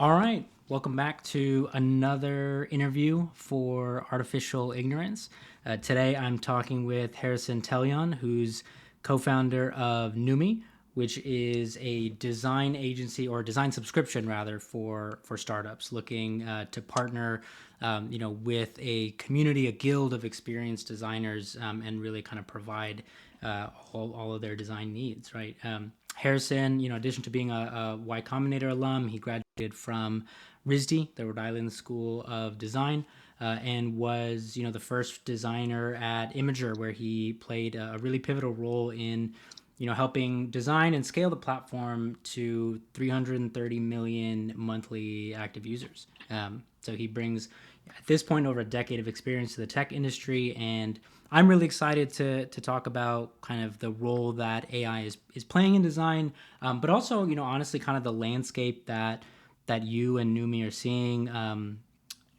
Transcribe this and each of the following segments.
All right, welcome back to another interview for Artificial Ignorance. Today I'm talking with Harrison Telyan, who's co founder of NUMI, which is a design agency or design subscription rather for startups looking to partner with a community, a guild of experienced designers, and really kind of provide all of their design needs, right? Harrison, in addition to being a Y Combinator alum, he graduated from RISD, the Rhode Island School of Design, and was, the first designer at Imgur, where he played a really pivotal role in, helping design and scale the platform to 330 million monthly active users. So he brings, at this point, over a decade of experience to the tech industry, and I'm really excited to talk about kind of the role that AI is playing in design, but also, honestly, kind of the landscape that you and NUMI are seeing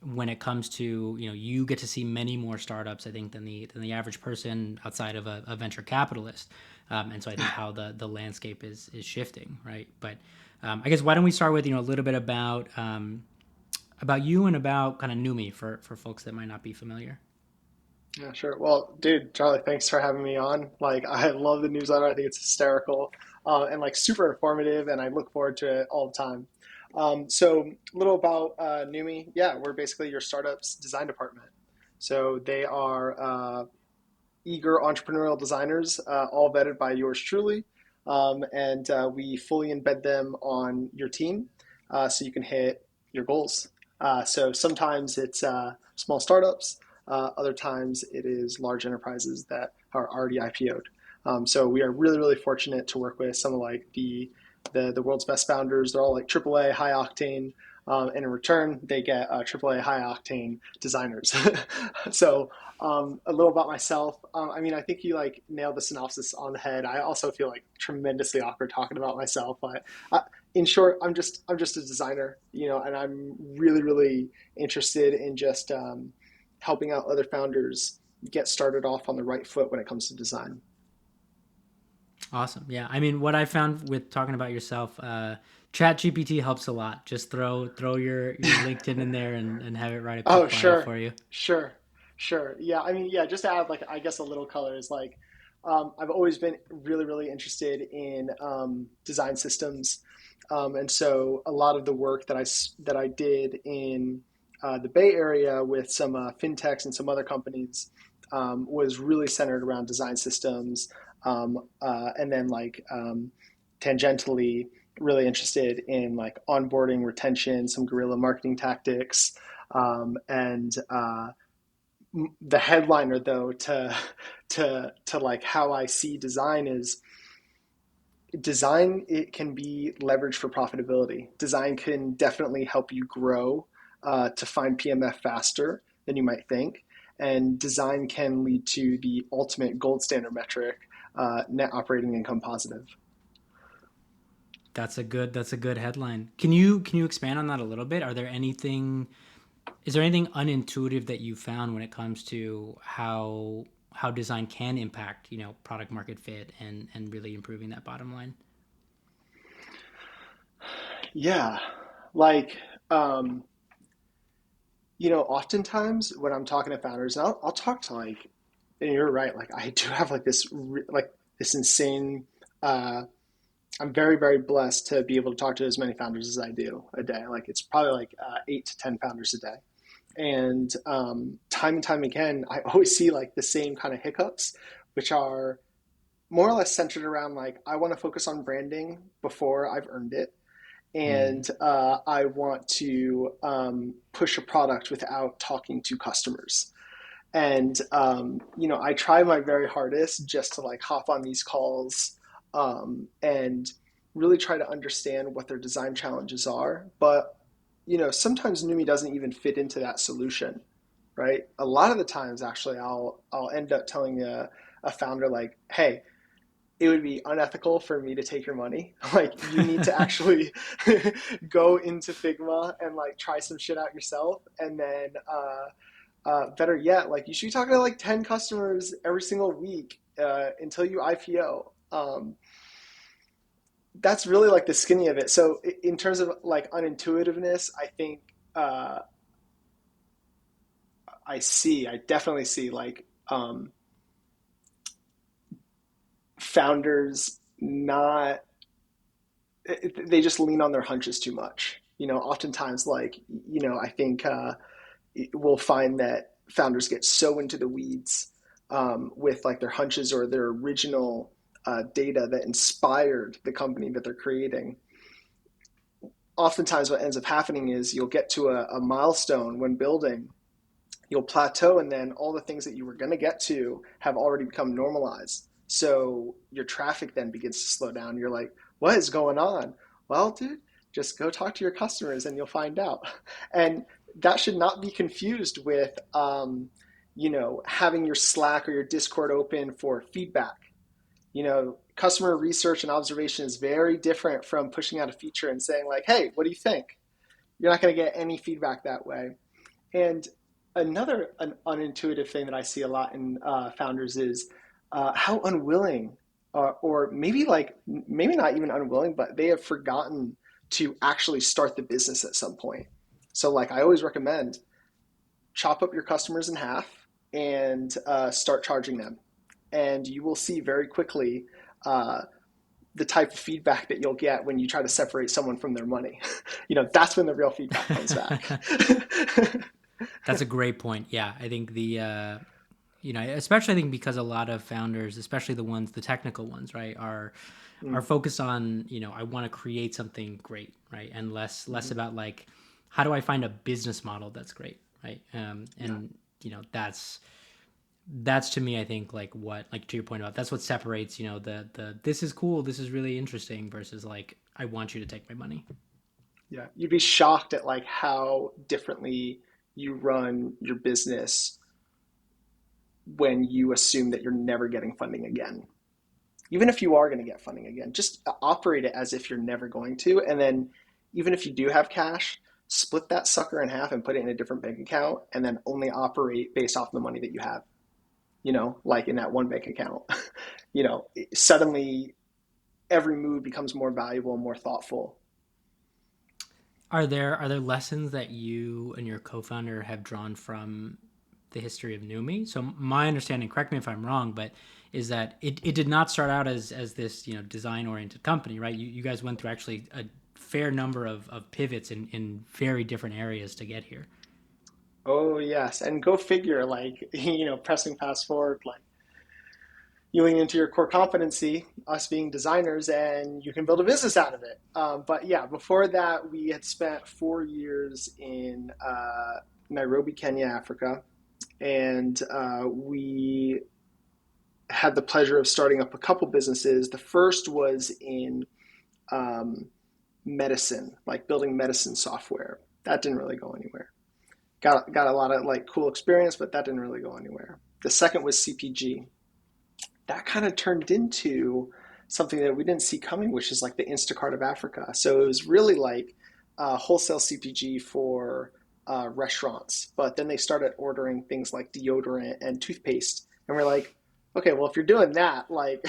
when it comes to, you get to see many more startups, I think, than the average person outside of a venture capitalist. And so I think how the landscape is shifting, right? But I guess why don't we start with, a little bit about you and about kind of NUMI for folks that might not be familiar. Yeah, sure. Well, dude, Charlie, thanks for having me on. Like, I love the newsletter. I think it's hysterical, and like super informative, and I look forward to it all the time. So, a little about NUMI. Yeah, we're basically your startup's design department. So they are eager entrepreneurial designers, all vetted by yours truly, and we fully embed them on your team, so you can hit your goals. So sometimes it's small startups. Other times it is large enterprises that are already IPO'd. So we are really, really fortunate to work with some of like the world's best founders. They're all like AAA, high octane, and in return they get AAA, high octane designers. So a little about myself. I mean, I think you like nailed the synopsis on the head. I also feel like tremendously awkward talking about myself, but in short, I'm just a designer, and I'm really, really interested in just helping out other founders get started off on the right foot when it comes to design. Awesome. Yeah. I mean, what I found with talking about yourself, Chat GPT helps a lot. Just throw your LinkedIn in there and have it write a Oh, quick bio sure, for you. sure, sure. Yeah, I mean, yeah, just to add, like, I guess a little color is like, I've always been really, really interested in design systems, and so a lot of the work that I did in the Bay Area with some fintechs and some other companies was really centered around design systems, and then tangentially really interested in like onboarding, retention, some guerrilla marketing tactics and the headliner though to like how I see design is design. It can be leveraged for profitability. Design can definitely help you grow to find PMF faster than you might think, and design can lead to the ultimate gold standard metric, net operating income positive. That's a good headline. Can you expand on that a little bit? Is there anything unintuitive that you found when it comes to how design can impact, product market fit and really improving that bottom line? Yeah, like um, oftentimes when I'm talking to founders, and I'll talk to like, and you're right, like I do have like this insane. Uh, I'm very, very blessed to be able to talk to as many founders as I do a day. Like it's probably like 8 to 10 founders a day, and time and time again, I always see like the same kind of hiccups, which are more or less centered around like I want to focus on branding before I've earned it, Mm. and I want to push a product without talking to customers. And I try my very hardest just to like hop on these calls and really try to understand what their design challenges are. But sometimes NUMI doesn't even fit into that solution, right? A lot of the times, actually, I'll end up telling a founder like, "Hey, it would be unethical for me to take your money. Like you need to actually go into Figma and like try some shit out yourself, and then better yet, like you should be talking to like 10 customers every single week until you IPO." that's really like the skinny of it. So in terms of like unintuitiveness, I think uh, I definitely see like founders not, they just lean on their hunches too much. Oftentimes, like, I think we'll find that founders get so into the weeds with like their hunches or their original data that inspired the company that they're creating. Oftentimes, what ends up happening is you'll get to a milestone when building, you'll plateau, and then all the things that you were going to get to have already become normalized. So your traffic then begins to slow down. You're like, what is going on? Well, dude, just go talk to your customers and you'll find out. And that should not be confused with, having your Slack or your Discord open for feedback. Customer research and observation is very different from pushing out a feature and saying like, hey, what do you think? You're not going to get any feedback that way. And another an unintuitive thing that I see a lot in founders is how unwilling, or maybe not even unwilling, but they have forgotten to actually start the business at some point. So, like, I always recommend chop up your customers in half and start charging them, and you will see very quickly uh, the type of feedback that you'll get when you try to separate someone from their money. That's when the real feedback comes back. That's a great point. Yeah, I think especially I think because a lot of founders, especially the technical ones, right, are Mm-hmm. focused on, I want to create something great, right, and less about like how do I find a business model that's great, right, Yeah. and that's to me I think like what, like to your point about, that's what separates, the this is cool, this is really interesting versus like I want you to take my money. Yeah, you'd be shocked at like how differently you run your business when you assume that you're never getting funding again. Even if you are going to get funding again, just operate it as if you're never going to. And then even if you do have cash, split that sucker in half and put it in a different bank account and then only operate based off the money that you have, like in that one bank account. Suddenly every move becomes more valuable and more thoughtful. Are there lessons that you and your co-founder have drawn from the history of NUMI? So my understanding, correct me if I'm wrong, but is that it did not start out as this, design oriented company, right? You guys went through actually a fair number of pivots in very different areas to get here. Oh yes, and go figure. Like pressing fast forward, like you lean into your core competency, us being designers, and you can build a business out of it. But yeah, before that, we had spent 4 years in Nairobi, Kenya, Africa, and we had the pleasure of starting up a couple businesses. The first was in um, medicine, like building medicine software. That didn't really go anywhere. Got a lot of like cool experience, but that didn't really go anywhere. The second was CPG. That kind of turned into something that we didn't see coming, which is like the Instacart of Africa. So it was really like wholesale CPG for restaurants. But then they started ordering things like deodorant and toothpaste. And we're like, okay, well, if you're doing that, like,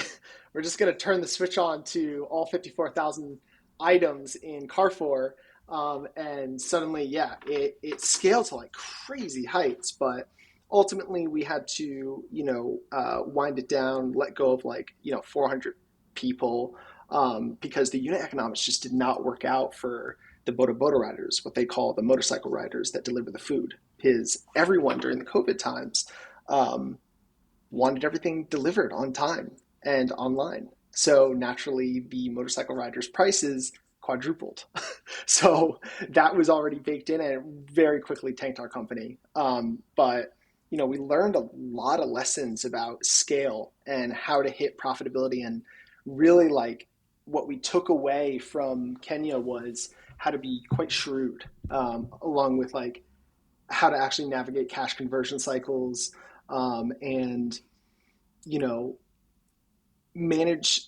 we're just going to turn the switch on to all 54,000 items in Carrefour. And suddenly, yeah, it scaled to like crazy heights. But ultimately we had to wind it down, let go of like 400 people, because the unit economics just did not work out for the boda riders, what they call the motorcycle riders that deliver the food. Is everyone during the COVID times um, wanted everything delivered on time and online, so naturally the motorcycle riders prices quadrupled. So that was already baked in and it very quickly tanked our company. But we learned a lot of lessons about scale and how to hit profitability. And really, like, what we took away from Kenya was how to be quite shrewd, along with like how to actually navigate cash conversion cycles, and you know manage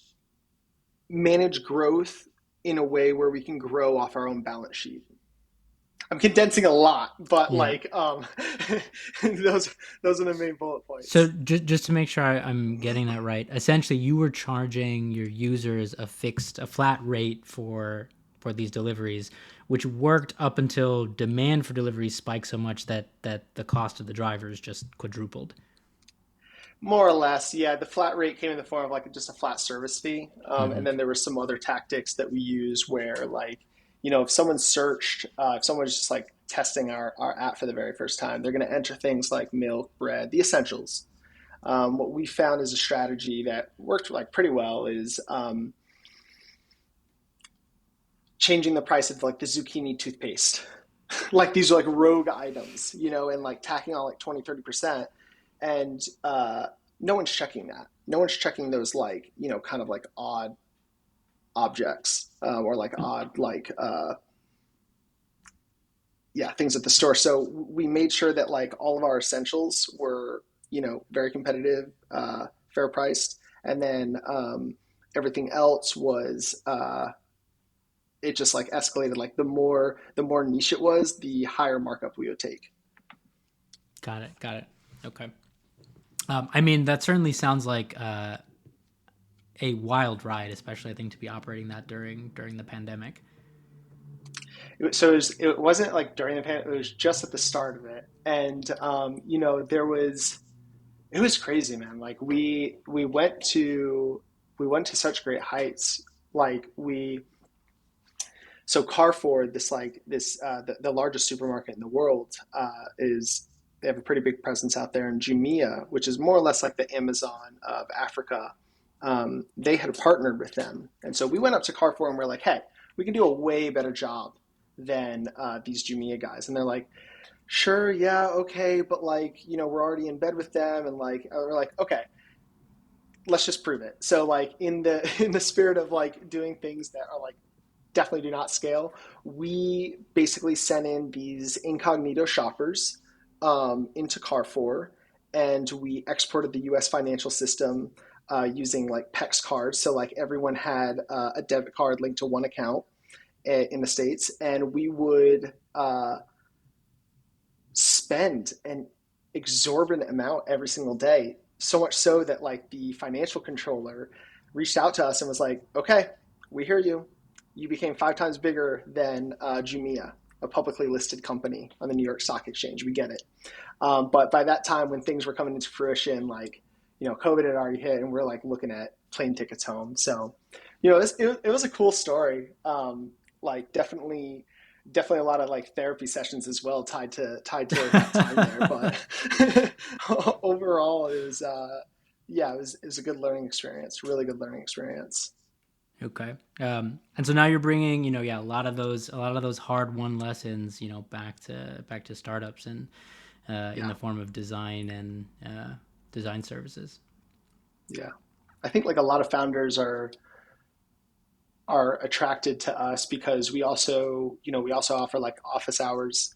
manage growth in a way where we can grow off our own balance sheet. I'm condensing a lot, but Yeah. like those those are the main bullet So points. just to make sure I'm getting that right, essentially you were charging your users a flat rate for these deliveries, which worked up until demand for deliveries spiked so much that the cost of the drivers just quadrupled. More or less, yeah. The flat rate came in the form of like just a flat service fee, and then there were some other tactics that we use where, like, if someone searched, if someone was just like testing our app for the very first time, they're going to enter things like milk, bread, the essentials. What we found is a strategy that worked like pretty well is changing the price of like the zucchini toothpaste. Like these are like rogue items, and like tacking on like 20, 30%. And no one's checking that. No one's checking those like, kind of like odd objects or like odd, like, yeah, things at the store. So we made sure that like all of our essentials were, very competitive, fair priced. And then everything else was, it just like escalated. Like the more niche it was, the higher markup we would take. Got it. Got it. Okay. I mean, that certainly sounds like a wild ride, especially I think to be operating that during the pandemic. So it wasn't like during the pandemic, it was just at the start of it. And it was crazy, man. Like we went to such great heights. Like so Carrefour, the largest supermarket in the world, is they have a pretty big presence out there in Jumia, which is more or less like the Amazon of Africa. They had partnered with them, and so we went up to Carrefour and we're like, "Hey, we can do a way better job than these Jumia guys." And they're like, "Sure, yeah, okay, but like, we're already in bed with them," and like, we're like, "Okay, let's just prove it." So like in the in the spirit of like doing things that are like definitely do not scale, we basically sent in these incognito shoppers into Carrefour, and we exported the U.S. financial system using like PEX cards. So like everyone had a debit card linked to one account in the states, and we would spend an exorbitant amount every single day. So much so that like the financial controller reached out to us and was like, "Okay, we hear you. You became 5 times bigger than Jumia, a publicly listed company on the New York Stock Exchange. We get it." But by that time, when things were coming into fruition, like, COVID had already hit, and we're like looking at plane tickets home. So, it was a cool story. Like definitely a lot of like therapy sessions as well tied to that time there. But overall, it was yeah, it was a good learning experience, really good learning experience. Okay. And so now you're bringing, yeah, a lot of those hard won lessons, back to startups and in Yeah, the form of design and design services. yeah. I think like a lot of founders are attracted to us because we also offer like office hours.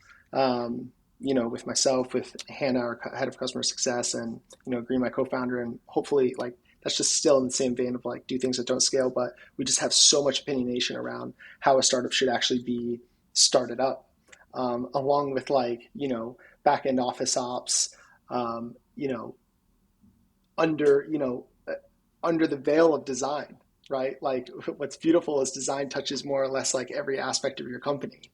With myself, with Hannah, our head of customer success, and Green, my co-founder, and hopefully like that's just still in the same vein of like do things that don't scale, but we just have so much opinionation around how a startup should actually be started up, along with like back end office ops, um, you know under under the veil of design, right? Like what's beautiful is design touches more or less like every aspect of your company.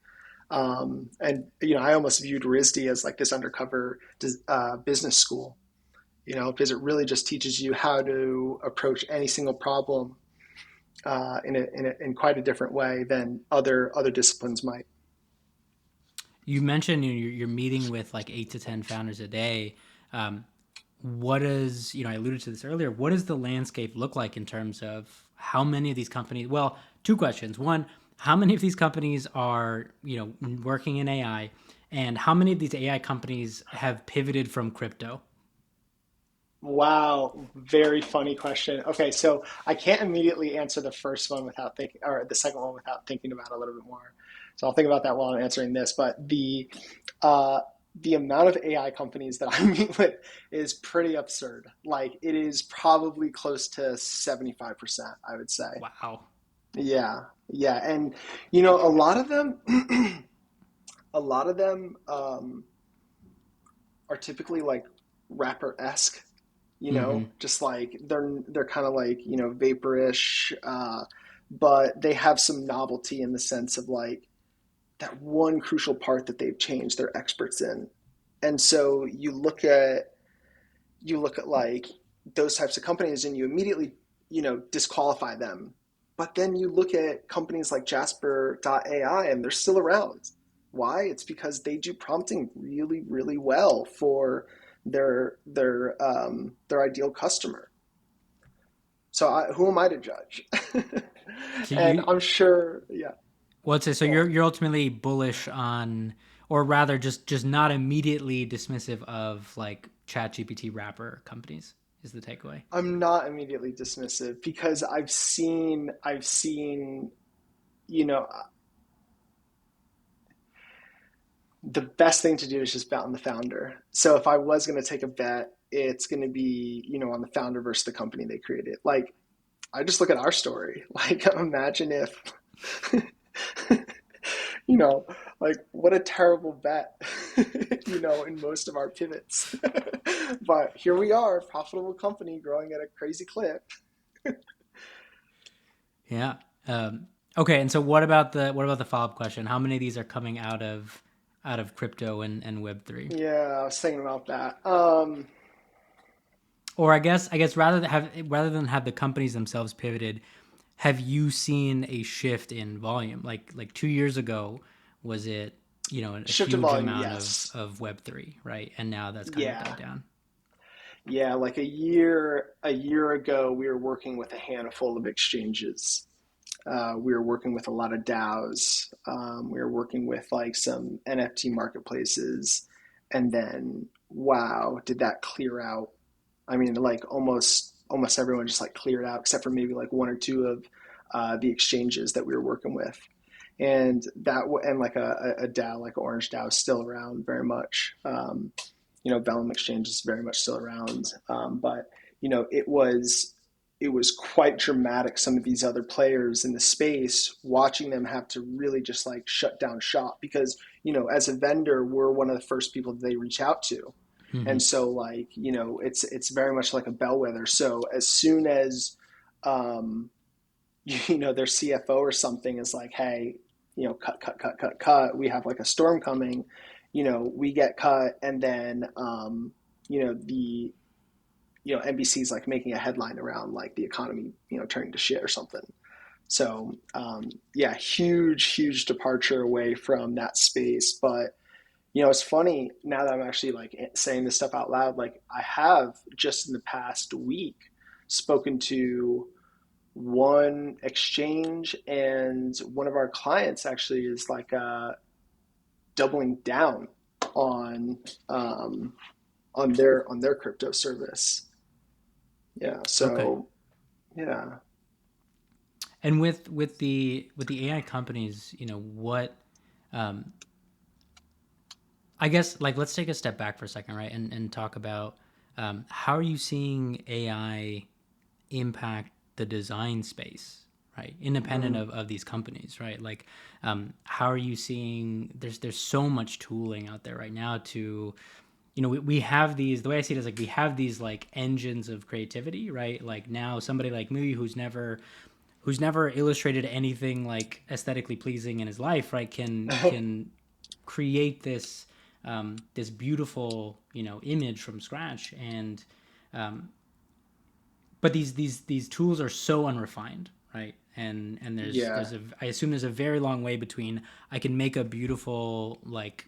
And I almost viewed RISD as like this undercover business school, because it really just teaches you how to approach any single problem in quite a different way than other disciplines might. You mentioned you're meeting with like 8 to 10 founders a day. Um, what is, I alluded to this earlier. What does the landscape look like in terms of how many of these companies? Well, two questions. One, how many of these companies are, working in AI, and how many of these AI companies have pivoted from crypto? Wow, very funny question. Okay, so I can't immediately answer the first one without thinking, or the second one without thinking about it a little bit more. So I'll think about that while I'm answering this. But uh, the amount of AI companies that I meet with is pretty absurd. Like it is probably close to 75%, I would say. Wow. Yeah, yeah, and a lot of them, a lot of them are typically like rapper-esque, Mm-hmm. just like they're kind of like, vaporish, but they have some novelty in the sense of like that one crucial part that they've changed, they're experts in. And so you look at like those types of companies and you immediately, disqualify them. But then you look at companies like Jasper.ai and they're still around. Why? It's because they do prompting really, really well for their ideal customer. So who am I to judge? So And you I'm sure, yeah. what's it? So Go on. you're ultimately bullish on, or rather, just not immediately dismissive of like ChatGPT wrapper companies is the takeaway. I'm not immediately dismissive because you know, the best thing to do is just bet on the founder. So if I was going to take a bet, it's going to be, on the founder versus the company they created. Like, I just look at our story. Like, imagine if, you know, like what a terrible bet, in most of our pivots. But here we are, profitable company growing at a crazy clip. Yeah. Okay. And so what about the follow up question? How many of these are coming out of crypto and Web3? Yeah, I was thinking about that. Or I guess rather than have the companies themselves pivoted, have you seen a shift in volume? Like 2 years ago, was it a Shift in huge volume, amount of yes. of Web3, right? And now that's kind of Yeah. died down. Yeah, like a year ago, we were working with a handful of exchanges. We were working with a lot of DAOs. We were working with like some NFT marketplaces, and then wow, did that clear out? I mean, like almost everyone just like cleared out, except for maybe like one or two of the exchanges that we were working with, and and like a DAO, like Orange DAO, is still around very much. Vellum Exchange is very much still around, but it was quite dramatic. Some of these other players in the space, watching them have to really just like shut down shop because as a vendor, we're one of the first people that they reach out to, and Hmm. so like it's very much like a bellwether. So as soon as um, their CFO or something is like, hey, cut, cut, cut, cut, cut. We have like a storm coming. We get cut, and then the NBC is like making a headline around like the economy, turning to shit or something. So yeah, huge, huge departure away from that space. But it's funny now that I'm actually like saying this stuff out loud. Like I have just in the past week spoken to one exchange, and one of our clients actually is like doubling down on um, on their crypto service. Yeah. Okay. So yeah. And with the AI companies, what um, I guess like let's take a step back for a second, right? And talk about how are you seeing AI impact the design space, right? Independent Mm, of these companies, right? Like, how are you seeing? There's so much tooling out there right now to, we have these. The way I see it is like we have these like engines of creativity, right? Like now somebody like me who's never illustrated anything like aesthetically pleasing in his life, right? Can create this beautiful image from scratch, and but these tools are so unrefined, right? And there's yeah. a I assume there's a very long way between I can make a beautiful like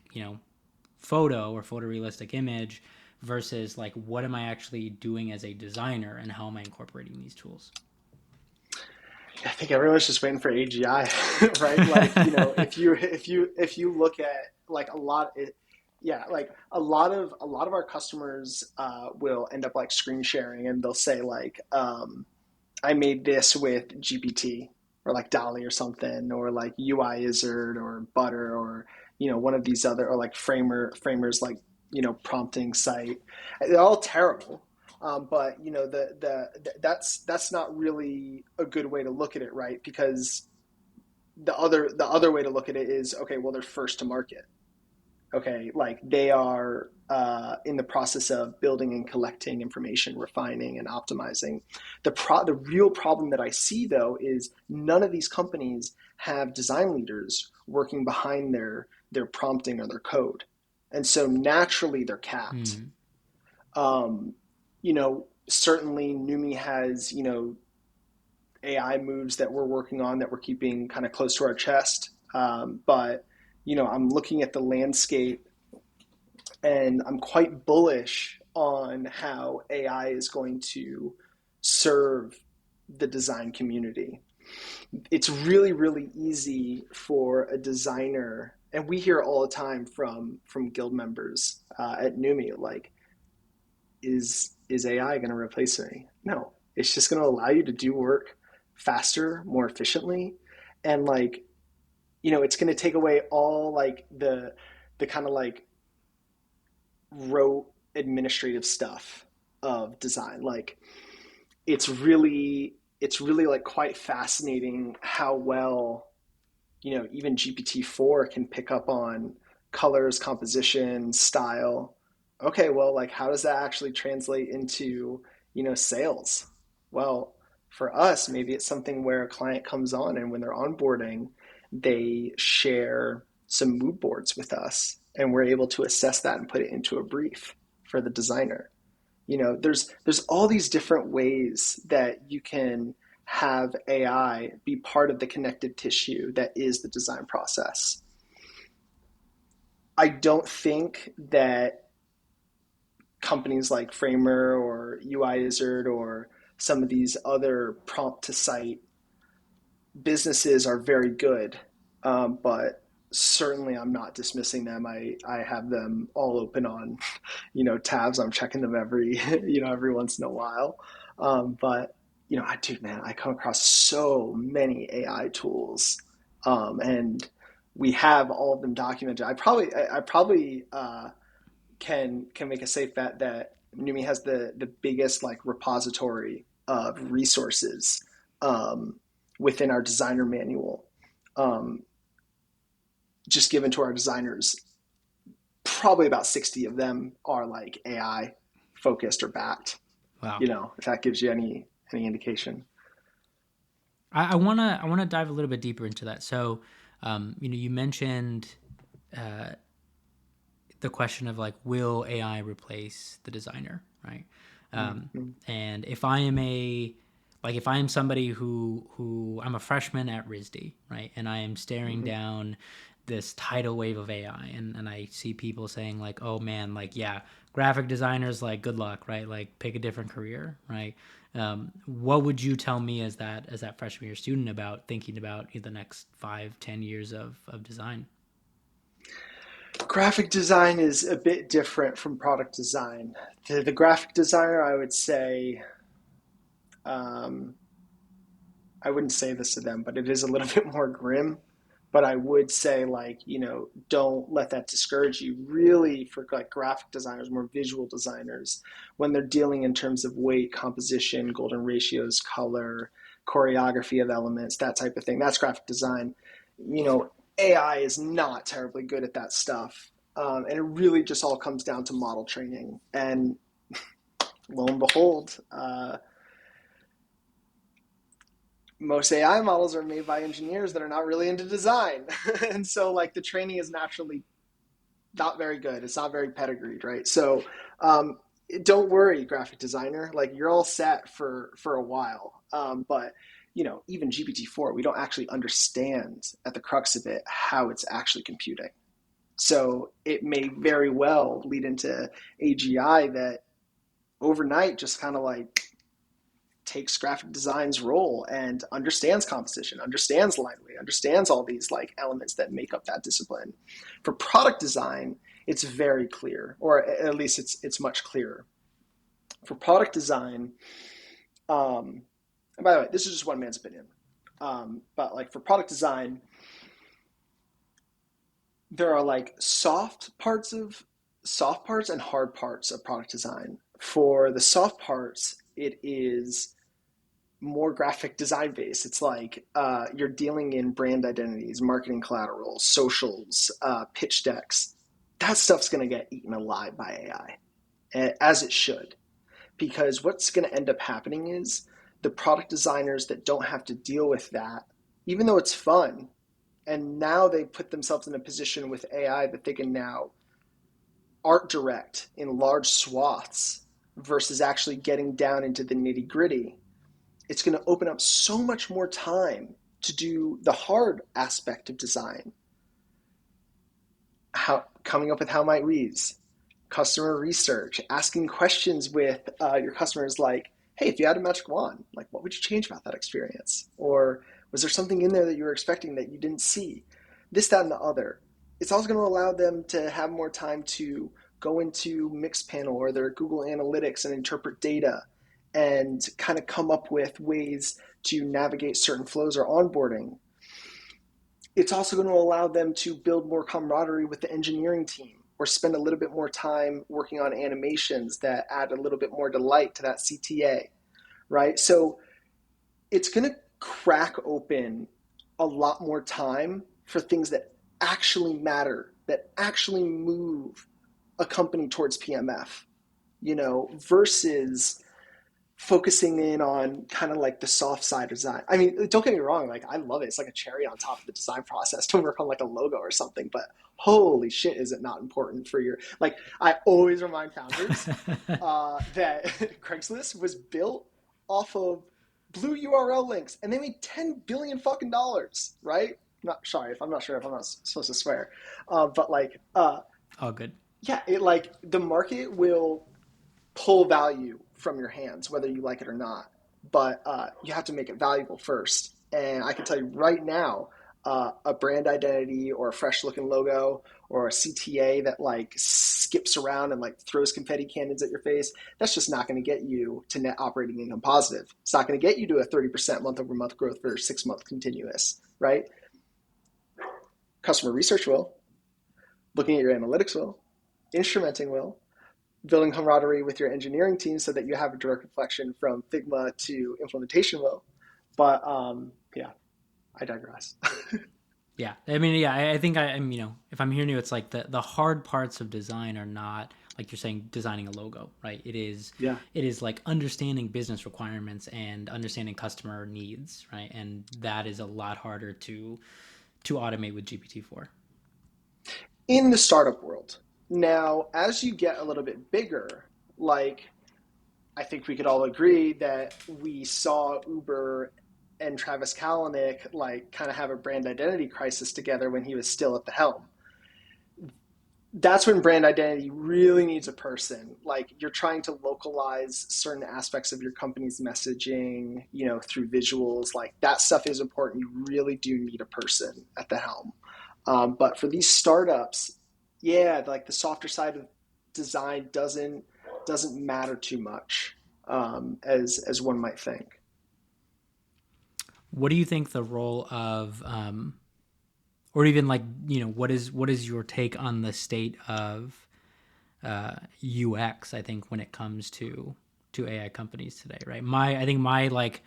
photo or photorealistic image versus like what am I actually doing as a designer and how am I incorporating these tools. I think everyone's just waiting for AGI, right? Like, if you look at like yeah, like a lot of our customers will end up like screen sharing, and they'll say like, I made this with GPT or like Dolly or something, or like UI Izzard or Butter, or one of these other, or like framers like prompting site. They're all terrible. But that's not really a good way to look at it, right? Because the other way to look at it is, okay, well, they're first to market. Okay, like they are in the process of building and collecting information, refining and optimizing. The real problem that I see though is none of these companies have design leaders working behind their prompting or their code, and so naturally they're capped. Hmm. Um, certainly NUMI has AI moves that we're working on that we're keeping kind of close to our chest. But I'm looking at the landscape and I'm quite bullish on how AI is going to serve the design community. It's really, really easy for a designer, and we hear all the time from guild members at NUMI, like, is AI going to replace me? No, it's just going to allow you to do work faster, more efficiently, and like it's going to take away all like the kind of like rote administrative stuff of design. Like it's really like quite fascinating how well even GPT-4 can pick up on colors, composition, style. Okay, well, like how does that actually translate into sales? Well, for us, maybe it's something where a client comes on and when they're onboarding, they share some mood boards with us and we're able to assess that and put it into a brief for the designer. There's all these different ways that you can have AI be part of the connective tissue that is the design process. I don't think that companies like Framer or UI Izzard or some of these other prompt to site businesses are very good, but certainly I'm not dismissing them. I have them all open on tabs. I'm checking them every every once in a while. But I do, man, I come across so many AI tools, and we have all of them documented. I probably can make a safe bet that NUMI has the biggest like repository of resources um, within our designer manual, um, just given to our designers. Probably about 60 of them are like AI focused or backed. Wow. If that gives you any indication. I wanna dive a little bit deeper into that. So, you mentioned the question of like, will AI replace the designer, right? Mm-hmm. And if I am somebody who I'm a freshman at RISD, right, and I am staring Mm-hmm. down this tidal wave of AI, and I see people saying like, oh man, like yeah, graphic designers, like good luck, right? Like pick a different career, right? What would you tell me as that freshman year student about thinking about the next 5, 10 years of design? Graphic design is a bit different from product design. The graphic designer, I would say, um, I wouldn't say this to them, but it is a little bit more grim. But I would say, like, don't let that discourage you. Really, for like graphic designers, more visual designers, when they're dealing in terms of weight, composition, golden ratios, color, choreography of elements, that type of thing, that's graphic design. AI is not terribly good at that stuff. And it really just all comes down to model training. And lo and behold, most AI models are made by engineers that are not really into design. And so like the training is naturally not very good. It's not very pedigreed, right? So um, don't worry, graphic designer. Like you're all set for a while. But even GPT-4, we don't actually understand at the crux of it how it's actually computing. So it may very well lead into AGI that overnight just kind of like takes graphic design's role and understands composition, understands line weight, understands all these like elements that make up that discipline. For product design, it's very clear, or at least it's much clearer. For product design, and by the way, this is just one man's opinion, but like for product design, there are like soft parts and hard parts of product design. For the soft parts, it is more graphic design based. It's like you're dealing in brand identities, marketing collaterals, socials, pitch decks. that stuff's going to get eaten alive by AI, as it should. Because what's going to end up happening is the product designers that don't have to deal with that, even though it's fun, and now they put themselves in a position with AI that they can now art direct in large swaths versus actually getting down into the nitty gritty. It's going to open up so much more time to do the hard aspect of design, how coming up with how might we's, customer research, asking questions with your customers like, hey, if you had a magic wand, like what would you change about that experience? Or was there something in there that you were expecting that you didn't see? This, that, and the other. It's also going to allow them to have more time to go into Mixpanel or their Google Analytics and interpret data and kind of come up with ways to navigate certain flows or onboarding. It's also going to allow them to build more camaraderie with the engineering team or spend a little bit more time working on animations that add a little bit more delight to that CTA, right? So it's going to crack open a lot more time for things that actually matter, that actually move a company towards PMF, versus focusing in on kind of like the soft side design. I mean, don't get me wrong, like I love it. It's like a cherry on top of the design process to work on like a logo or something, but holy shit, is it not important for your like I always remind founders that Craigslist was built off of blue URL links and they made 10 billion fucking dollars, right? Not sorry if I'm not sure if I'm not supposed to swear. But like All good. yeah, it like the market will pull value from your hands, whether you like it or not. But you have to make it valuable first. And I can tell you right now, a brand identity or a fresh looking logo or a CTA that like skips around and like throws confetti cannons at your face, that's just not going to get you to net operating income positive. It's not going to get you to a 30% month over month growth for a 6 month continuous, right? Customer research will, looking at your analytics will, instrumenting will, building camaraderie with your engineering team so that you have a direct reflection from Figma to implementation will. But yeah, I digress. Yeah, I mean, yeah, I think I'm, if I'm hearing you, it's like the hard parts of design are not like you're saying designing a logo, right? Yeah. It is like understanding business requirements and understanding customer needs, right? And that is a lot harder to automate with GPT-4. In the startup world. Now, as you get a little bit bigger, like I think we could all agree that we saw Uber and Travis Kalanick like kind of have a brand identity crisis together when he was still at the helm. That's when brand identity really needs a person. Like you're trying to localize certain aspects of your company's messaging, through visuals. Like that stuff is important. You really do need a person at the helm. But for these startups, yeah, like the softer side of design doesn't matter too much, as one might think. What do you think the role of, or even like, what is your take on the state of UX? I think when it comes to AI companies today, right? I think my like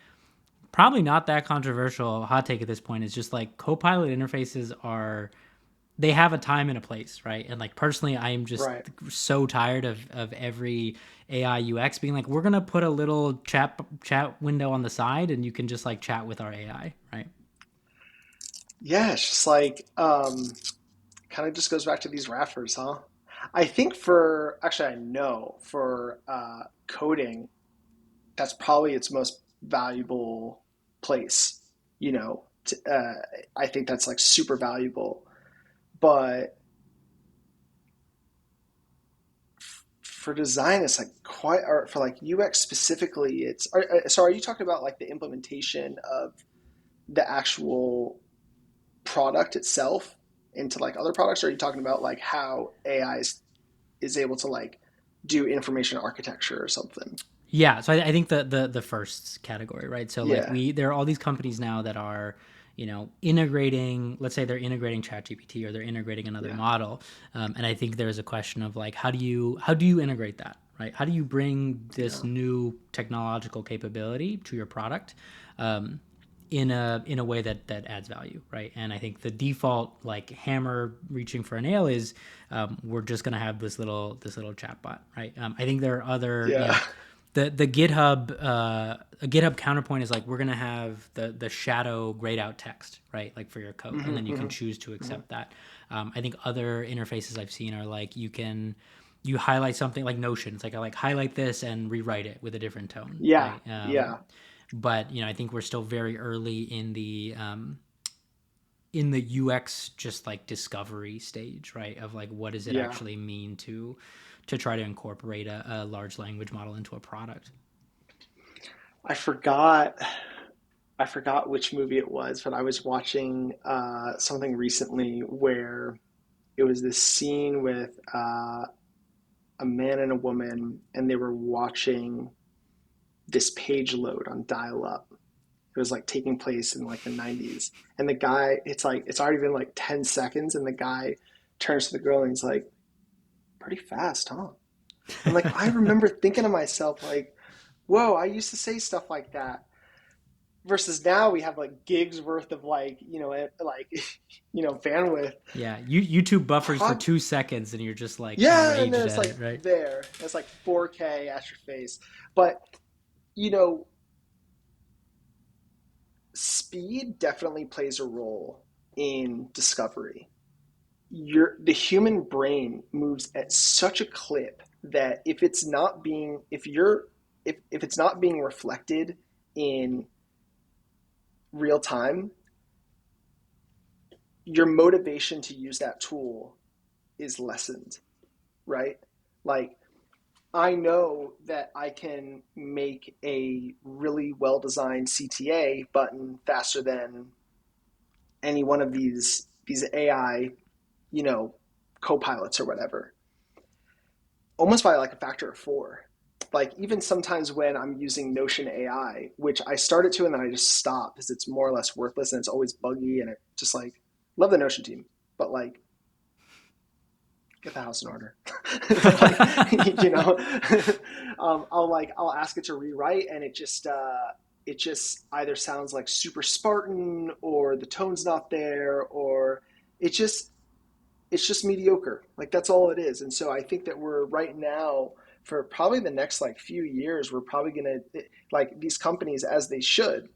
probably not that controversial hot take at this point is just like Copilot interfaces are they have a time and a place, right? And like personally, I am just Right. so tired of every AI UX being like, we're gonna put a little chat window on the side, and you can just like chat with our AI, right? Yeah, it's just like kind of just goes back to these rappers, huh? I think for actually, I know for coding, that's probably its most valuable place. You know, I think that's like super valuable. But for design, it's like quite, or for like UX specifically, so are you talking about like the implementation of the actual product itself into like other products, or are you talking about like how AI is able to like do information architecture or something? Yeah, so I think the first category, right? So like Yeah, there are all these companies now that are integrating. Let's say they're integrating ChatGPT or they're integrating another yeah, model, and I think there's a question of like how do you integrate that, right? How do you bring this yeah, new technological capability to your product? in a way that adds value, right? And I think the default like hammer reaching for a nail is we're just gonna have this little chatbot, right? I think there are other, Yeah. the GitHub a GitHub counterpoint is like we're gonna have the shadow grayed out text, right? Like for your code, and Hmm. then you can Hmm. choose to Hmm. accept that. I think other interfaces I've seen are like you highlight something like Notion. It's like I like highlight this and rewrite it with a different tone, Yeah. right? Yeah. But I think we're still very early in the UX just like discovery stage, right? Of like what does it Yeah. actually mean to try to incorporate a large language model into a product. I forgot I forgot which movie it was, but I was watching something recently where it was this scene with a man and a woman, and they were watching this page load on dial up. It was like taking place in like the 90s. And the guy, it's like, it's already been like 10 seconds, and the guy turns to the girl and he's like, pretty fast, huh? And like, I remember thinking to myself, like, whoa, I used to say stuff like that. Versus now we have like gigs worth of like, like, bandwidth. Yeah, YouTube buffers for Prob 2 seconds and you're just like Yeah, and then enraged it's at like it, right? there. It's like 4K at your face. But, you know, speed definitely plays a role in discovery. The human brain moves at such a clip that if it's not being reflected in real time, your motivation to use that tool is lessened, right? Like, I know that I can make a really well designed CTA button faster than any one of these AI, you know, co-pilots or whatever, almost by like a factor of four. Like, even sometimes when I'm using Notion AI, which I started to and then I just stop because it's more or less worthless and it's always buggy, and it just like, love the Notion team, but like, get the house in order. Like, I'll ask it to rewrite, and it just either sounds like super Spartan, or the tone's not there, or it just it's just mediocre. Like, that's all it is. And so I think that we're right now, for probably the next like few years, we're probably gonna, like, these companies, as they should,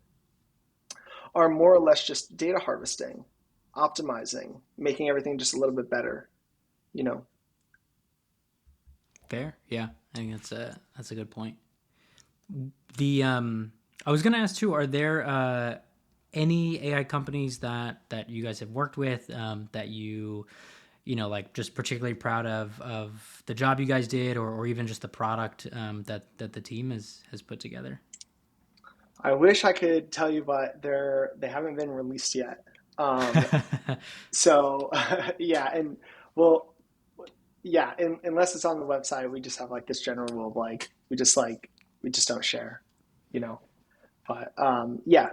are more or less just data harvesting, optimizing, making everything just a little bit better. You know. Fair, yeah. I think that's a good point. The I was gonna ask too, are there any AI companies that you guys have worked with that like just particularly proud of the job you guys did, or even just the product that the team has put together? I wish I could tell you, but they haven't been released yet. Um, so yeah, and well, yeah, unless it's on the website, we just have like this general rule of like we just don't share, you know. But yeah,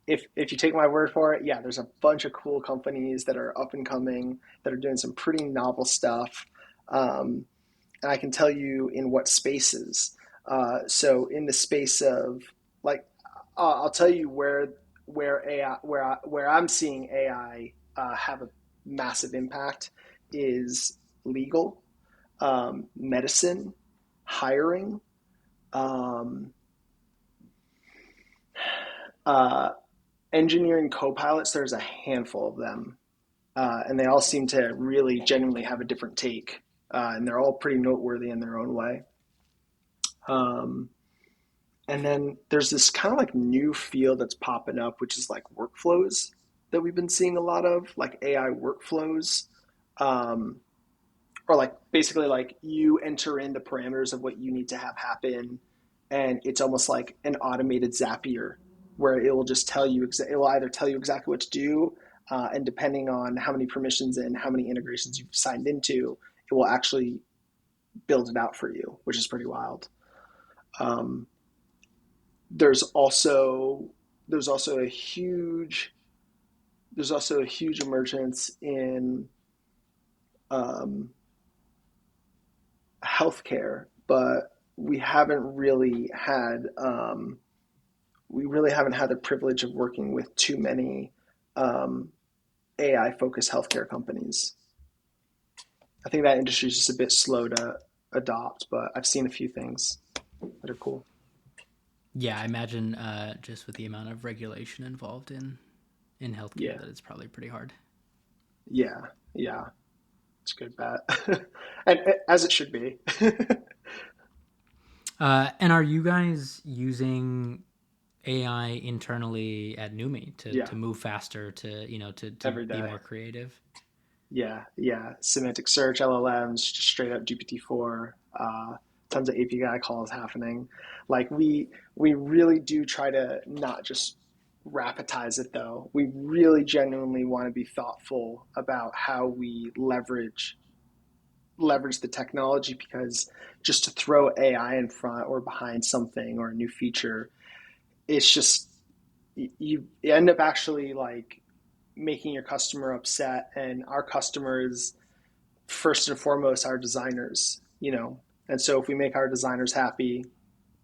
if you take my word for it, yeah, there's a bunch of cool companies that are up and coming that are doing some pretty novel stuff, um, and I can tell you in what spaces. So in the space of, like, I'll tell you where AI where I'm seeing AI have a massive impact is legal, medicine, hiring, um, uh, engineering co-pilots. There's a handful of them, and they all seem to really genuinely have a different take, and they're all pretty noteworthy in their own way. Um, and then there's this kind of like new field that's popping up, which is like workflows that we've been seeing a lot of, like AI workflows, um, or like basically like you enter in the parameters of what you need to have happen, and it's almost like an automated Zapier where it will just tell you, it will either tell you exactly what to do, and depending on how many permissions and how many integrations you've signed into, it will actually build it out for you, which is pretty wild. Um, there's also there's also a huge there's also a huge emergence in um, healthcare, but we haven't really had we really haven't had the privilege of working with too many um, AI focused healthcare companies. I think that industry is just a bit slow to adopt, but I've seen a few things that are cool. Yeah, I imagine just with the amount of regulation involved in healthcare Yeah, that it's probably pretty hard. yeah, yeah. It's a good bet, and as it should be. And are you guys using AI internally at NUMI Yeah, to move faster, to to every be day. more creative? Yeah, yeah. Semantic search, LLMs, just straight up GPT-4. Tons of API calls happening. Like we really do try to not just rapidize it though. We really genuinely want to be thoughtful about how we leverage the technology, because just to throw AI in front or behind something or a new feature, it's just you end up actually like making your customer upset, and our customers first and foremost our designers, and so if we make our designers happy,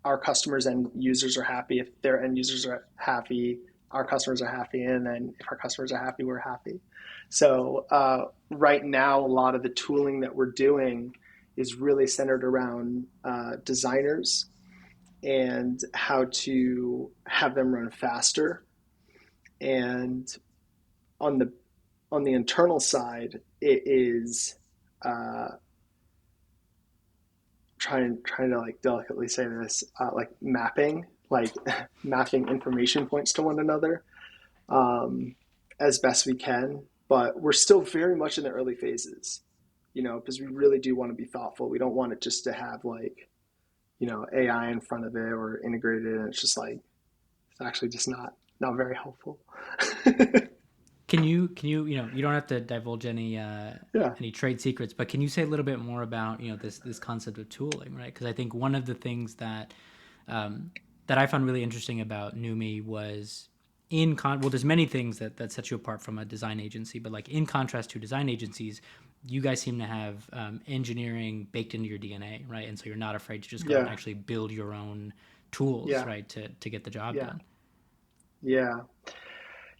our customers and users are happy. If their end users are happy, our customers are happy, and then if our customers are happy, we're happy. So right now, a lot of the tooling that we're doing is really centered around designers and how to have them run faster. And on the on the internal side, it is uh, trying to like delicately say this, like mapping, like mapping information points to one another, um, as best we can. But we're still very much in the early phases, because we really do want to be thoughtful. We don't want it just to have like AI in front of it or integrated, and it's just like it's actually just not very helpful. Can you you don't have to divulge Yeah, any trade secrets, but can you say a little bit more about this concept of tooling, right? Because I think one of the things that I found really interesting about NUMI was well, there's many things that set you apart from a design agency, but like in contrast to design agencies, you guys seem to have engineering baked into your DNA, right? And so you're not afraid to just go out and yeah, actually build your own tools, yeah, right, to get the job yeah, done. yeah.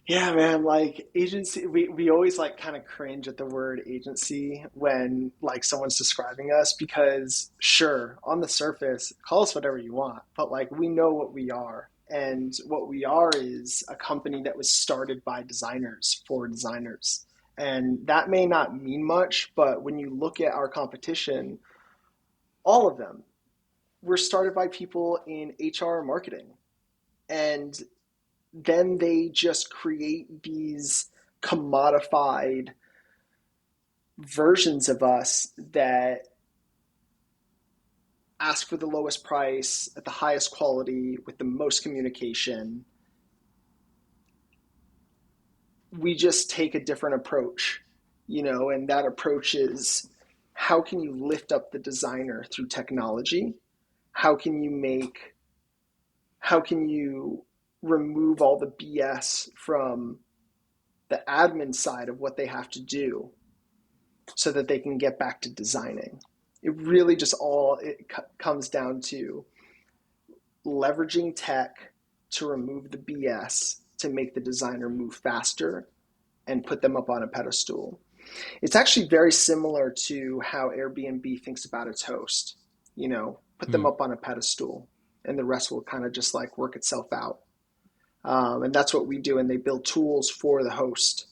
Yeah, man, like agency, we always like kind of cringe at the word agency when like someone's describing us, because sure, on the surface, call us whatever you want, but like we know what we are. And what we are is a company that was started by designers for designers. And that may not mean much, but when you look at our competition, all of them were started by people in HR and marketing. And then they just create these commodified versions of us that ask for the lowest price at the highest quality with the most communication. We just take a different approach, and that approach is, how can you lift up the designer through technology? How can you make, how can you remove all the BS from the admin side of what they have to do so that they can get back to designing? It really just all comes down to leveraging tech to remove the BS to make the designer move faster and put them up on a pedestal. It's actually very similar to how Airbnb thinks about its host. Put them Hmm. up on a pedestal, and the rest will kind of just like work itself out. And that's what we do. And they build tools for the host.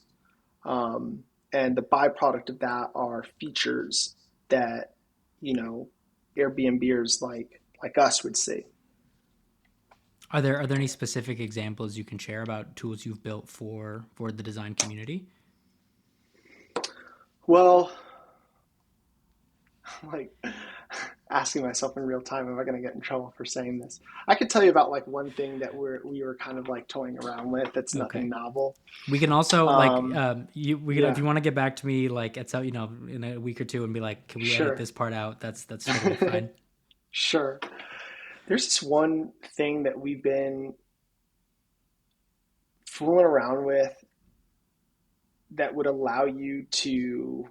Um, and the byproduct of that are features that you know Airbnbers like us would see. Are there any specific examples you can share about tools you've built for the design community? Well, like asking myself in real time, am I going to get in trouble for saying this? I could tell you about like one thing that we were kind of like toying around with. That's Okay. nothing novel. We can also like Um, we can, if yeah, you want to get back to me like at some in a week or two and be like, can we edit sure, this part out? That's totally fine. sure. There's this one thing that we've been fooling around with that would allow you to,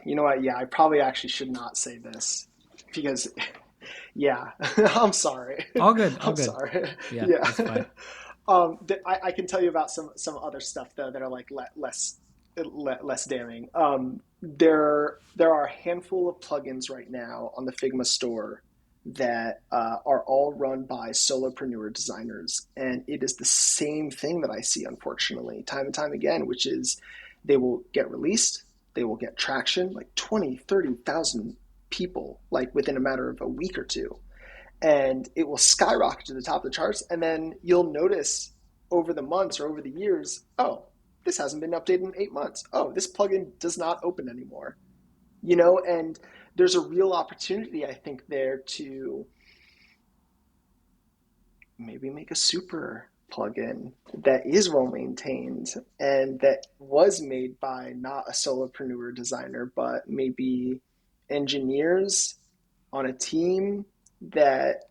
you know what? Yeah, I probably actually should not say this because Yeah, I'm sorry. All good, all I'm good. sorry. Yeah, Yeah. that's fine. I can tell you about some other stuff though that are like less damning. There are a handful of plugins right now on the Figma store that are all run by solopreneur designers, and it is the same thing that I see, unfortunately, time and time again, which is they will get released, they will get traction, like 20, 30,000 people, like within a matter of a week or two, and it will skyrocket to the top of the charts. And then you'll notice over the months or over the years, oh, this hasn't been updated in 8 months. Oh, this plugin does not open anymore. And there's a real opportunity, I think, there to maybe make a super plugin that is well maintained and that was made by not a solopreneur designer, but maybe engineers on a team that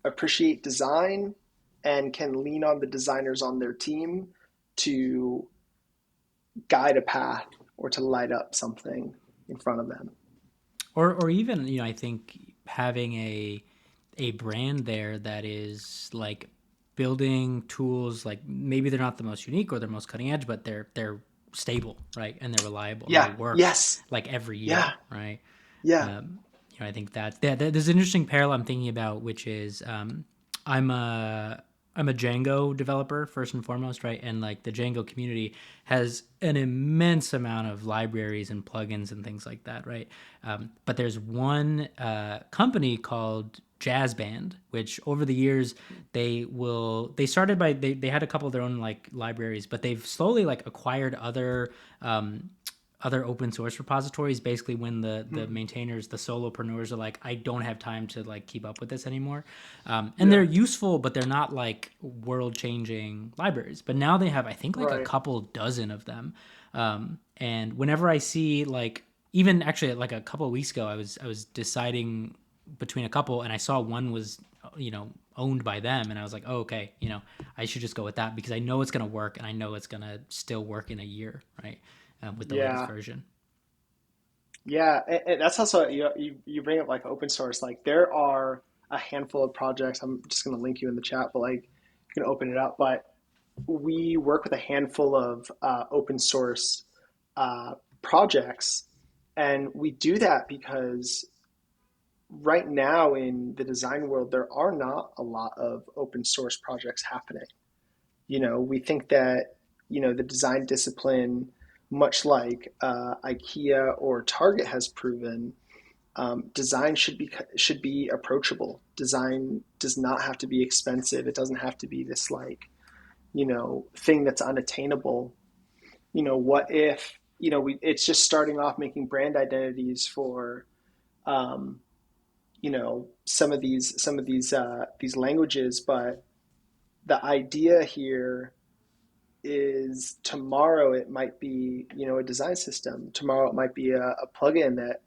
appreciate design and can lean on the designers on their team to guide a path or to light up something in front of them. Or even, I think having a brand there that is like building tools, like maybe they're not the most unique or they're most cutting edge, but they're stable, right? And they're reliable and they'll Yeah. work Yes. like every year, Yeah. right? Yeah. Um, I think there's an interesting parallel I'm thinking about, which is I'm a I'm a Django developer first and foremost, right? And like the Django community has an immense amount of libraries and plugins and things like that, right? But there's one company called Jazz Band, which over the years they started by they had a couple of their own like libraries, but they've slowly like acquired other open source repositories, basically when the Hmm. maintainers, the solopreneurs are like, I don't have time to like keep up with this anymore. And they're Yeah. useful, but they're not like world changing libraries. But now they have, I think, like a Right. couple dozen of them. And whenever I see like, even actually like a couple of weeks ago, I was deciding between a couple, and I saw one was owned by them, and I was like, oh, okay, I should just go with that because I know it's gonna work, and I know it's gonna still work in a year, right? With the latest Yeah. version. Yeah. And that's also, you bring up like open source. Like there are a handful of projects. I'm just going to link you in the chat, but like you can open it up. But we work with a handful of open source uh, projects. And we do that because right now in the design world, there are not a lot of open source projects happening. We think that, the design discipline, much like IKEA or Target has proven, design should be approachable. Design does not have to be expensive. It doesn't have to be this like, thing that's unattainable. What if, it's just starting off making brand identities for, um, some of these languages, but the idea here is tomorrow it might be a design system. Tomorrow it might be a plugin that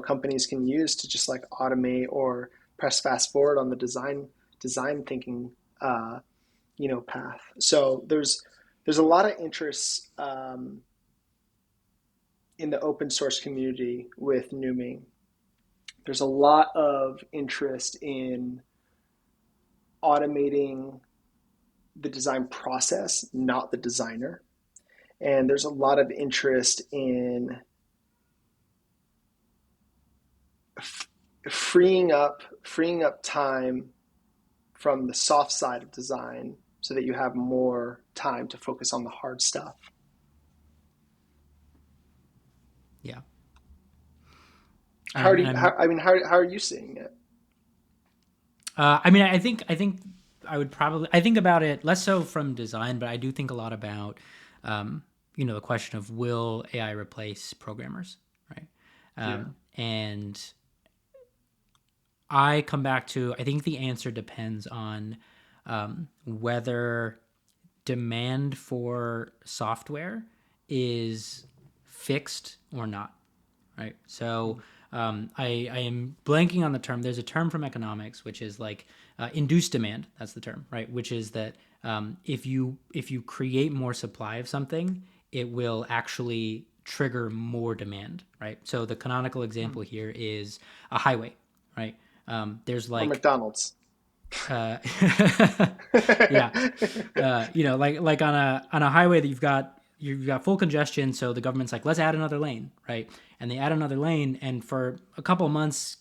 companies can use to just like automate or press fast forward on the design thinking path. So there's a lot of interest in the open source community with NUMI. There's a lot of interest in automating the design process, not the designer. And there's a lot of interest in freeing up time from the soft side of design so that you have more time to focus on the hard stuff. Yeah. How do you, And how are you seeing it? I mean, I think I would probably I think about it less so from design, but I do think a lot about the question of will AI replace programmers, right? Yeah. And I come back to I think the answer depends on whether demand for software is fixed or not, right? So I am blanking on the term. There's a term from economics which is like induced demand. That's the term, right? Which is that if you create more supply of something, it will actually trigger more demand, right? So the canonical example here is a highway, right? There's Or like, McDonald's. uh, yeah, like on a highway that you've got full congestion, so the government's like, let's add another lane, right? And they add another lane, and for a couple of months,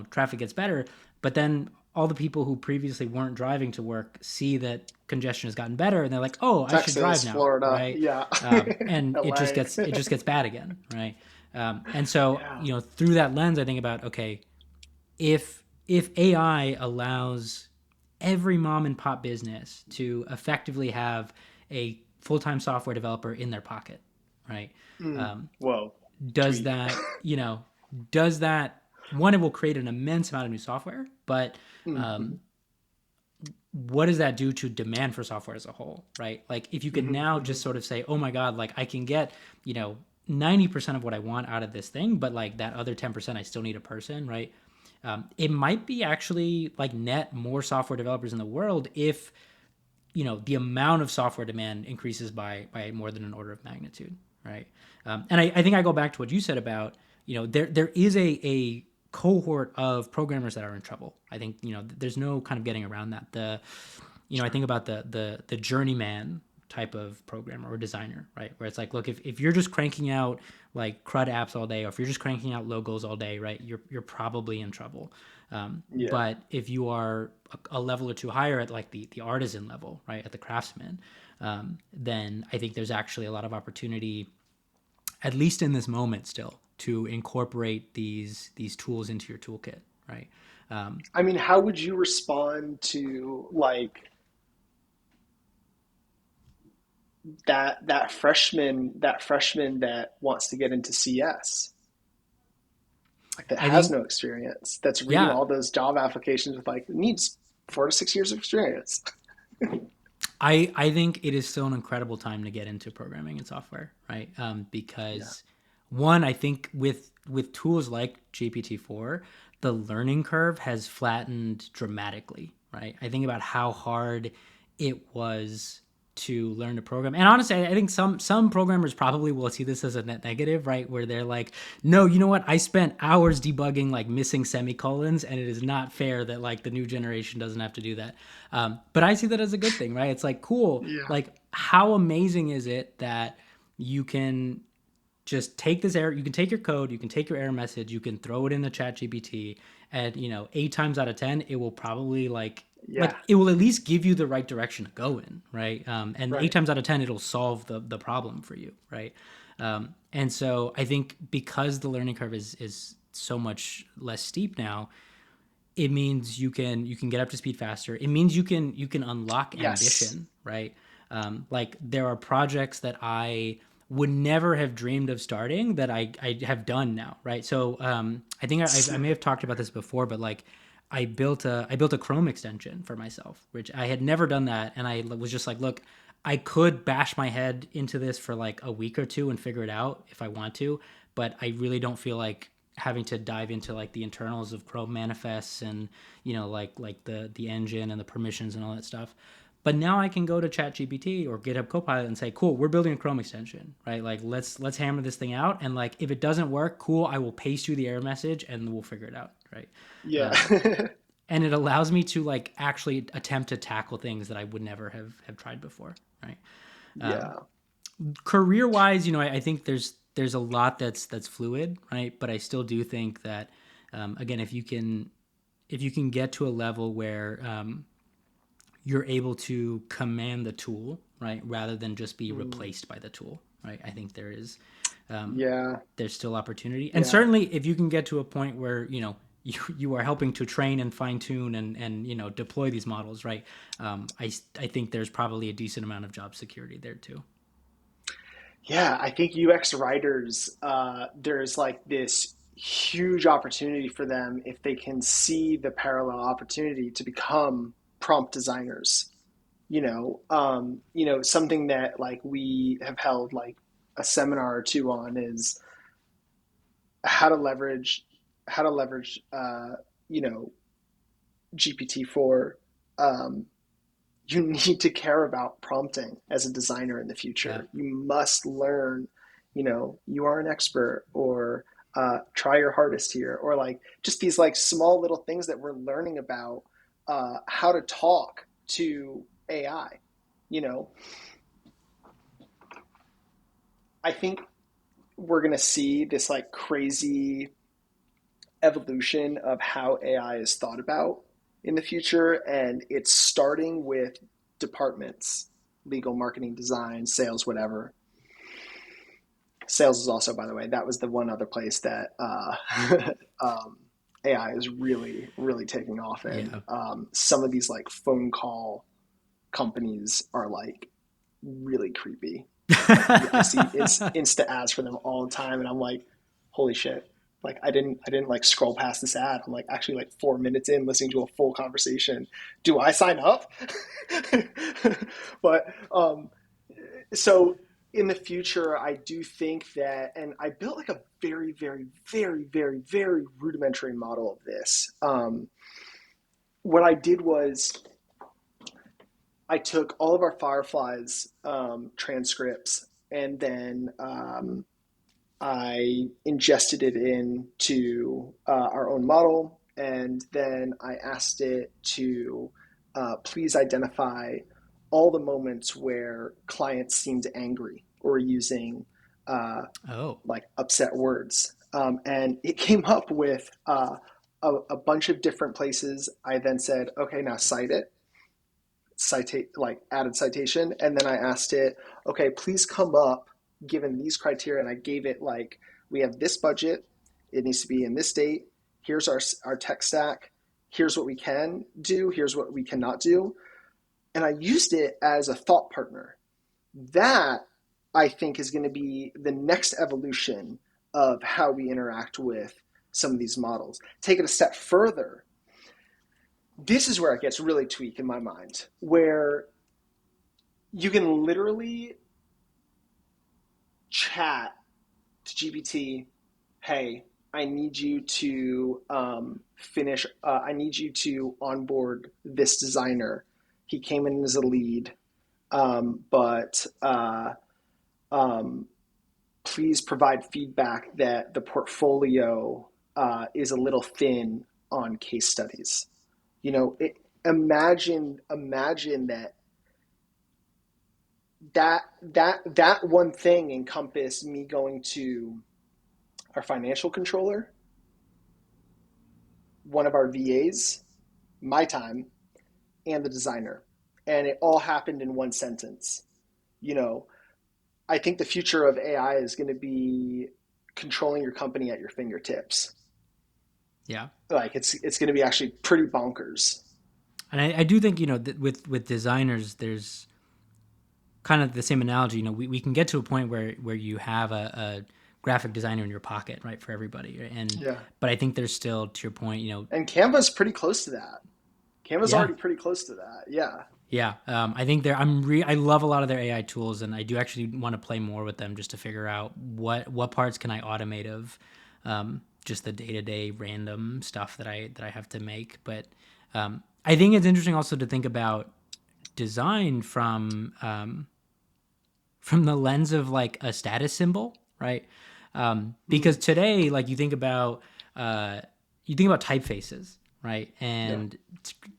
traffic gets better, but then all the people who previously weren't driving to work see that congestion has gotten better, and they're like, oh, I should drive Texas, now, Florida, right? yeah. And LA. it just gets bad again, right? And so Yeah. through that lens, I think about, okay, if AI allows every mom and pop business to effectively have a full-time software developer in their pocket, right? Mm. Um, Whoa. does Tweet. that, does that, one, it will create an immense amount of new software, but Hmm. what does that do to demand for software as a whole, right? Like if you could Hmm. now Hmm. just sort of say, oh my God, like I can get, you know, 90% of what I want out of this thing, but like that other 10%, I still need a person, right? It might be actually like net more software developers in the world if the amount of software demand increases by more than an order of magnitude, right? And I think I go back to what you said about there is a cohort of programmers that are in trouble. I think there's no kind of getting around that. I Sure. think about the journeyman type of programmer or designer, right? Where it's like, look, if you're just cranking out like CRUD apps all day, or if you're just cranking out logos all day, right, you're probably in trouble. Yeah. But if you are a level or two higher at like the artisan level, right, at the craftsman, then I think there's actually a lot of opportunity, at least in this moment, still to incorporate these tools into your toolkit, right? I mean, how would you respond to like that freshman that wants to get into CS, like that I has think, no experience, that's reading yeah, all those job applications with like needs 4 to 6 years of experience. I think it is still an incredible time to get into programming and software, right? Yeah. Because one, I think with tools like GPT-4, the learning curve has flattened dramatically, right? I think about how hard it was to learn to program. And honestly, I think some programmers probably will see this as a net negative, right? Where they're like, no, you know what? I spent hours debugging like missing semicolons, and it is not fair that like the new generation doesn't have to do that. But I see that as a good thing, right? It's like, cool. Yeah. Like, how amazing is it that you can just take this error, you can take your code, you can take your error message, you can throw it in the chat GPT, and 8 times out of 10 it will probably Yeah. it will at least give you the right direction to go in, right? And eight Right. times out of 10 it'll solve the problem for you, right? And so I think because the learning curve is so much less steep now, it means you can get up to speed faster. It means you can unlock Yes. ambition, right? Like there are projects that I would never have dreamed of starting that I have done now, right? So I think I may have talked about this before, but like I built a Chrome extension for myself, which I had never done that, and I was just like, look, I could bash my head into this for like a week or two and figure it out if I want to, but I really don't feel like having to dive into like the internals of Chrome manifests and like the engine and the permissions and all that stuff. But now I can go to ChatGPT or GitHub Copilot and say, "Cool, we're building a Chrome extension, right? Like let's hammer this thing out, and like if it doesn't work, cool, I will paste you the error message and we'll figure it out, right?" Yeah. Um, and it allows me to like actually attempt to tackle things that I would never have tried before, right? Yeah. Career wise, I think there's a lot that's fluid, right? But I still do think that again, if you can get to a level where you're able to command the tool, right, rather than just be Mm. replaced by the tool, right? I think Yeah. there's still opportunity, and Yeah. certainly if you can get to a point where you are helping to train and fine tune and deploy these models, right? I think there's probably a decent amount of job security there too. Yeah, I think UX writers, there's like this huge opportunity for them if they can see the parallel opportunity to become prompt designers. Something that like we have held like a seminar or two on is how to leverage how to leverage you know GPT-4. Um, you need to care about prompting as a designer in the Yeah. future. You must learn, you are an expert, or try your hardest here, or like just these like small little things that we're learning about how to talk to AI. You know, I think we're going to see this like crazy evolution of how AI is thought about in the future. And it's starting with departments: legal, marketing, design, sales, whatever. Sales is also, by the way, that was the one other place that AI is really, really taking off in. Yeah. Some of these like phone call companies are like really creepy. Like I see Insta ads for them all the time, and I'm like, holy shit! Like I didn't like scroll past this ad. I'm like actually like 4 minutes in listening to a full conversation. Do I sign up? But so in the future, I do think that, and I built like a very, very, very, very, very rudimentary model of this. What I did was I took all of our Fireflies transcripts, and then I ingested it into our own model, and then I asked it to please identify all the moments where clients seemed angry or using Oh. like upset words. And it came up with a bunch of different places. I then said, okay, now cite it, citate, like added citation. And then I asked it, okay, please come up given these criteria. And I gave it like, we have this budget, it needs to be in this date. Here's our tech stack. Here's what we can do. Here's what we cannot do. And I used it as a thought partner. That I think is going to be the next evolution of how we interact with some of these models. Take it a step further. This is where it gets really tweaked in my mind, where you can literally chat to GPT, hey, I need you to I need you to onboard this designer. He came in as a lead, but please provide feedback that the portfolio is a little thin on case studies. You know, imagine that one thing encompassed me going to our financial controller, one of our VAs, my time, and the designer, and it all happened in one sentence. You know, I think the future of AI is going to be controlling your company at your fingertips. Yeah. Like it's going to be actually pretty bonkers. And I do think, with designers, there's kind of the same analogy. We can get to a point where you have a graphic designer in your pocket, right, for everybody. And Yeah. but I think there's still, to your point, And Canva's pretty close to that. Canva's yeah, already pretty close to that. Yeah. yeah. I think I love a lot of their AI tools, and I do actually want to play more with them just to figure out what parts can I automate of just the day to day random stuff that I have to make. But I think it's interesting also to think about design from the lens of like a status symbol, right? Because Mm. today, like you think about typefaces, right? Yeah. And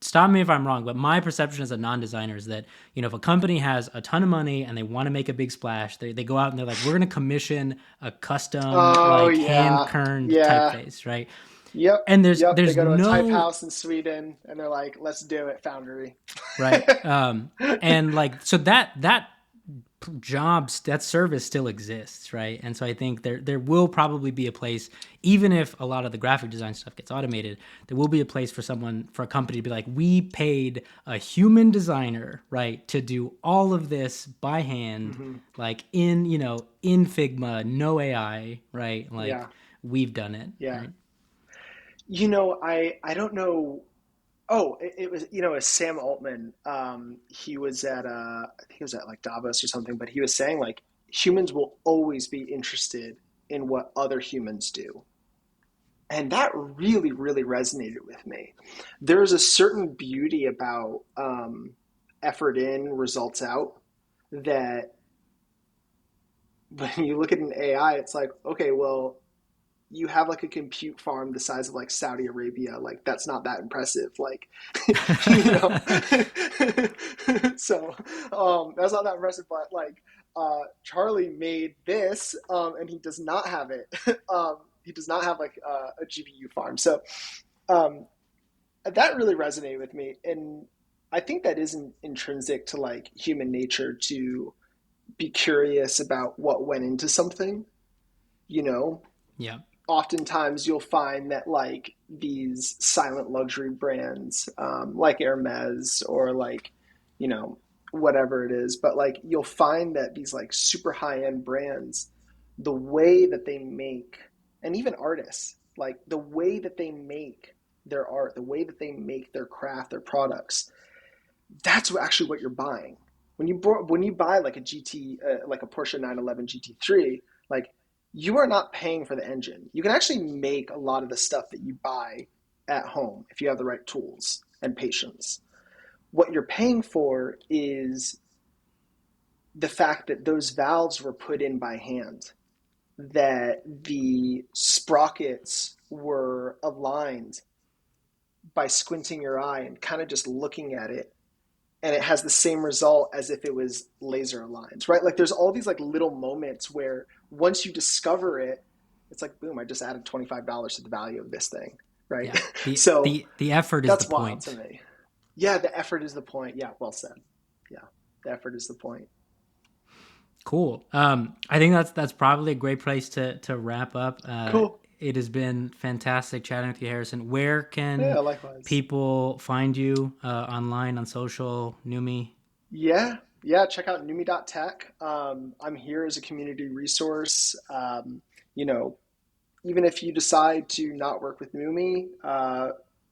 stop me if I'm wrong, but my perception as a non-designer is that if a company has a ton of money and they want to make a big splash, they go out and they're like, we're going to commission a custom Oh like yeah. hand-kerned Yeah. typeface, right? Yep. And there's Yep. They there's go to a type no house in Sweden and they're like, let's do it, Foundry. right, and like so that jobs, that service still exists, right? And so I think there will probably be a place, even if a lot of the graphic design stuff gets automated, there will be a place for a company to be like, we paid a human designer, right, to do all of this by hand, Mm-hmm. like in Figma, no AI, right? Like Yeah. we've done it, Yeah. right? I don't know. Oh, it was it was Sam Altman. He was at I think it was at like Davos or something, but he was saying like humans will always be interested in what other humans do. And that really, really resonated with me. There's a certain beauty about effort in, results out, that when you look at an AI, it's like, okay, well, you have like a compute farm the size of like Saudi Arabia. Like that's not that impressive. Like, you know, so that's not that impressive. But like, Charlie made this, and he does not have it. He does not have like a GPU farm. So um, that really resonated with me, and I think that isn't intrinsic to like human nature to be curious about what went into something. You know, Yeah. oftentimes you'll find that like these silent luxury brands, like Hermes or like, you know, whatever it is, but like you'll find that these like super high end brands, the way that they make, and even artists, like the way that they make their art, the way that they make their craft, their products, that's actually what you're buying. When you buy like a GT, like a Porsche 911 GT3, like you are not paying for the engine. You can actually make a lot of the stuff that you buy at home if you have the right tools and patience. What you're paying for is the fact that those valves were put in by hand, that the sprockets were aligned by squinting your eye and kind of just looking at it, and it has the same result as if it was laser aligned, right? Like there's all these like little moments where once you discover it, it's like boom, I just added $25 to the value of this thing, right? Yeah. The So the the effort is the that's wild to point. me. Yeah, the effort is the point. Yeah, well said. Yeah, the effort is the point. Cool. I think that's probably a great place to wrap up. Cool. It has been fantastic chatting with you, Harrison. Where Yeah, can likewise. people find you online on social, NUMI? Yeah, yeah. Check out NUMI.tech. I'm here as a community resource. You know, even if you decide to not work with NUMI,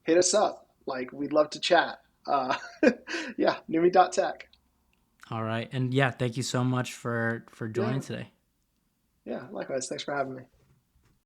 hit us up. Like we'd love to chat. Yeah, NUMI.tech. All right, and yeah, thank you so much for joining Yeah, today. yeah. Likewise. Thanks for having me.